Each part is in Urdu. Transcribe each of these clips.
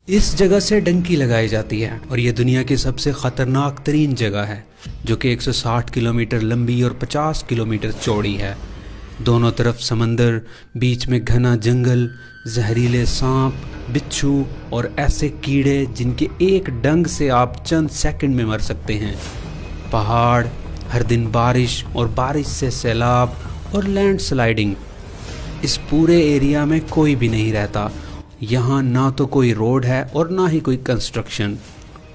اس جگہ سے ڈنکی لگائی جاتی ہے اور یہ دنیا کی سب سے خطرناک ترین جگہ ہے جو کہ 160 کلومیٹر لمبی اور 50 کلومیٹر چوڑی ہے۔ دونوں طرف سمندر، بیچ میں گھنا جنگل، زہریلے سانپ، بچھو اور ایسے کیڑے جن کے ایک ڈنگ سے آپ چند سیکنڈ میں مر سکتے ہیں۔ پہاڑ، ہر دن بارش اور بارش سے سیلاب اور لینڈ سلائیڈنگ۔ اس پورے ایریا میں کوئی بھی نہیں رہتا۔ یہاں نہ تو کوئی روڈ ہے اور نہ ہی کوئی کنسٹرکشن،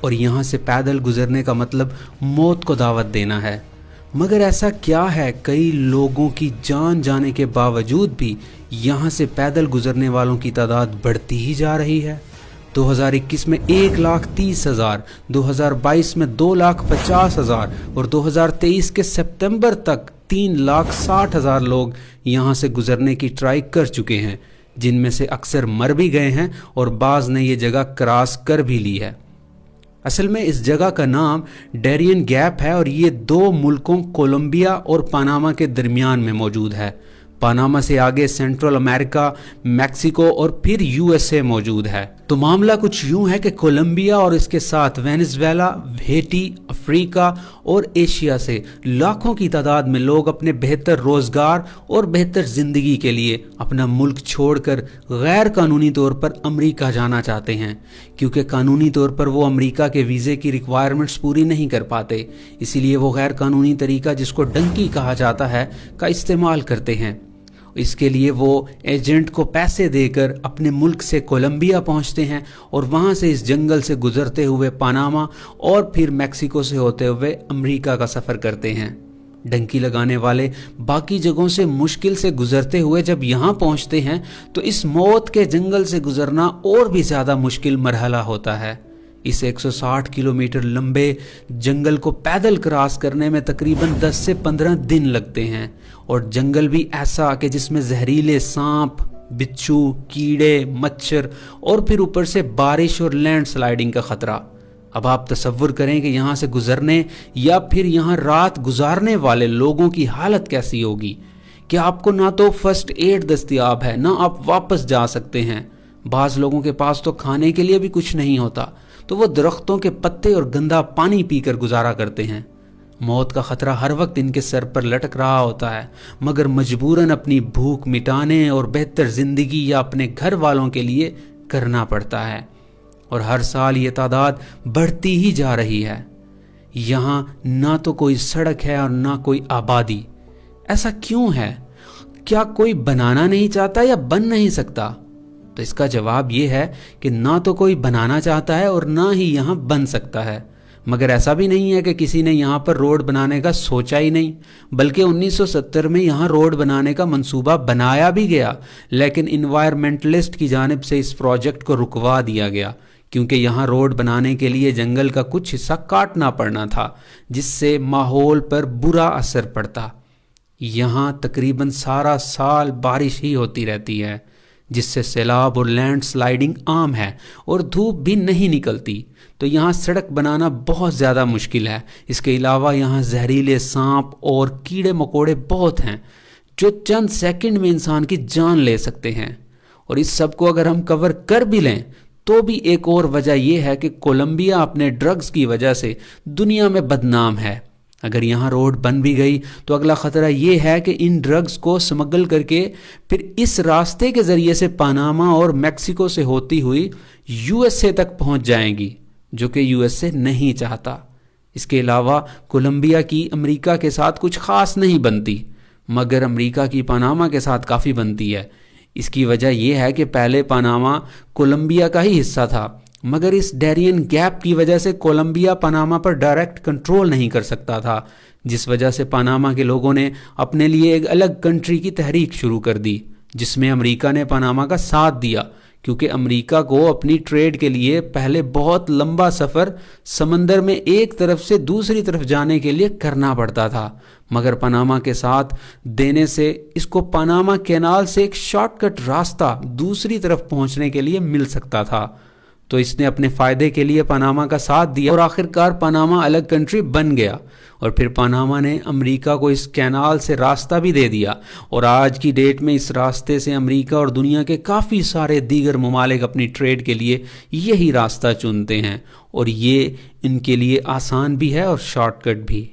اور یہاں سے پیدل گزرنے کا مطلب موت کو دعوت دینا ہے۔ مگر ایسا کیا ہے کئی لوگوں کی جان جانے کے باوجود بھی یہاں سے پیدل گزرنے والوں کی تعداد بڑھتی ہی جا رہی ہے۔ 2021 میں 1,30,000، 2022 میں 2,50,000 اور 2023 کے سپتمبر تک 3,60,000 لوگ یہاں سے گزرنے کی ٹرائی کر چکے ہیں، جن میں سے اکثر مر بھی گئے ہیں اور بعض نے یہ جگہ کراس کر بھی لی ہے۔ اصل میں اس جگہ کا نام ڈیرین گیپ ہے اور یہ دو ملکوں کولمبیا اور پاناما کے درمیان میں موجود ہے۔ پاناما سے آگے سینٹرل امریکہ، میکسیکو اور پھر USA موجود ہے۔ تو معاملہ کچھ یوں ہے کہ کولمبیا اور اس کے ساتھ وینزویلا، ہیٹی، افریقہ اور ایشیا سے لاکھوں کی تعداد میں لوگ اپنے بہتر روزگار اور بہتر زندگی کے لیے اپنا ملک چھوڑ کر غیر قانونی طور پر امریکہ جانا چاہتے ہیں، کیونکہ قانونی طور پر وہ امریکہ کے ویزے کی ریکوائرمنٹس پوری نہیں کر پاتے، اسی لیے وہ غیر قانونی طریقہ جس کو ڈنکی کہا جاتا ہے کا استعمال کرتے ہیں۔ اس کے لیے وہ ایجنٹ کو پیسے دے کر اپنے ملک سے کولمبیا پہنچتے ہیں اور وہاں سے اس جنگل سے گزرتے ہوئے پاناما اور پھر میکسیکو سے ہوتے ہوئے امریکہ کا سفر کرتے ہیں۔ ڈنکی لگانے والے باقی جگہوں سے مشکل سے گزرتے ہوئے جب یہاں پہنچتے ہیں تو اس موت کے جنگل سے گزرنا اور بھی زیادہ مشکل مرحلہ ہوتا ہے۔ اس 160 کلومیٹر لمبے جنگل کو پیدل کراس کرنے میں تقریباً 10 سے 15 دن لگتے ہیں، اور جنگل بھی ایسا کہ جس میں زہریلے سانپ، بچھو، کیڑے، مچھر اور پھر اوپر سے بارش اور لینڈ سلائیڈنگ کا خطرہ۔ اب آپ تصور کریں کہ یہاں سے گزرنے یا پھر یہاں رات گزارنے والے لوگوں کی حالت کیسی ہوگی کہ آپ کو نہ تو فرسٹ ایڈ دستیاب ہے، نہ آپ واپس جا سکتے ہیں۔ بعض لوگوں کے پاس تو کھانے کے لیے بھی کچھ نہیں ہوتا، تو وہ درختوں کے پتے اور گندا پانی پی کر گزارا کرتے ہیں۔ موت کا خطرہ ہر وقت ان کے سر پر لٹک رہا ہوتا ہے، مگر مجبوراً اپنی بھوک مٹانے اور بہتر زندگی یا اپنے گھر والوں کے لیے کرنا پڑتا ہے، اور ہر سال یہ تعداد بڑھتی ہی جا رہی ہے۔ یہاں نہ تو کوئی سڑک ہے اور نہ کوئی آبادی۔ ایسا کیوں ہے؟ کیا کوئی بنانا نہیں چاہتا یا بن نہیں سکتا؟ تو اس کا جواب یہ ہے کہ نہ تو کوئی بنانا چاہتا ہے اور نہ ہی یہاں بن سکتا ہے۔ مگر ایسا بھی نہیں ہے کہ کسی نے یہاں پر روڈ بنانے کا سوچا ہی نہیں، بلکہ 1970 میں یہاں روڈ بنانے کا منصوبہ بنایا بھی گیا، لیکن انوائرمنٹلسٹ کی جانب سے اس پروجیکٹ کو رکوا دیا گیا، کیونکہ یہاں روڈ بنانے کے لیے جنگل کا کچھ حصہ کاٹنا پڑنا تھا، جس سے ماحول پر برا اثر پڑتا۔ یہاں تقریباً سارا سال بارش ہی ہوتی رہتی ہے، جس سے سیلاب اور لینڈ سلائیڈنگ عام ہے، اور دھوپ بھی نہیں نکلتی، تو یہاں سڑک بنانا بہت زیادہ مشکل ہے۔ اس کے علاوہ یہاں زہریلے سانپ اور کیڑے مکوڑے بہت ہیں جو چند سیکنڈ میں انسان کی جان لے سکتے ہیں، اور اس سب کو اگر ہم کور کر بھی لیں تو بھی ایک اور وجہ یہ ہے کہ کولمبیا اپنے ڈرگز کی وجہ سے دنیا میں بدنام ہے۔ اگر یہاں روڈ بن بھی گئی تو اگلا خطرہ یہ ہے کہ ان ڈرگز کو سمگل کر کے پھر اس راستے کے ذریعے سے پاناما اور میکسیکو سے ہوتی ہوئی USA تک پہنچ جائیں گی، جو کہ USA نہیں چاہتا۔ اس کے علاوہ کولمبیا کی امریکہ کے ساتھ کچھ خاص نہیں بنتی، مگر امریکہ کی پاناما کے ساتھ کافی بنتی ہے۔ اس کی وجہ یہ ہے کہ پہلے پاناما کولمبیا کا ہی حصہ تھا، مگر اس ڈیرین گیپ کی وجہ سے کولمبیا پاناما پر ڈائریکٹ کنٹرول نہیں کر سکتا تھا، جس وجہ سے پاناما کے لوگوں نے اپنے لیے ایک الگ کنٹری کی تحریک شروع کر دی، جس میں امریکہ نے پاناما کا ساتھ دیا، کیونکہ امریکہ کو اپنی ٹریڈ کے لیے پہلے بہت لمبا سفر سمندر میں ایک طرف سے دوسری طرف جانے کے لیے کرنا پڑتا تھا، مگر پاناما کے ساتھ دینے سے اس کو پاناما کینال سے ایک شارٹ کٹ راستہ دوسری طرف پہنچنے کے لیے مل سکتا تھا۔ تو اس نے اپنے فائدے کے لیے پاناما کا ساتھ دیا اور آخر کار پاناما الگ کنٹری بن گیا، اور پھر پاناما نے امریکہ کو اس کینال سے راستہ بھی دے دیا، اور آج کی ڈیٹ میں اس راستے سے امریکہ اور دنیا کے کافی سارے دیگر ممالک اپنی ٹریڈ کے لیے یہی راستہ چنتے ہیں، اور یہ ان کے لیے آسان بھی ہے اور شارٹ کٹ بھی۔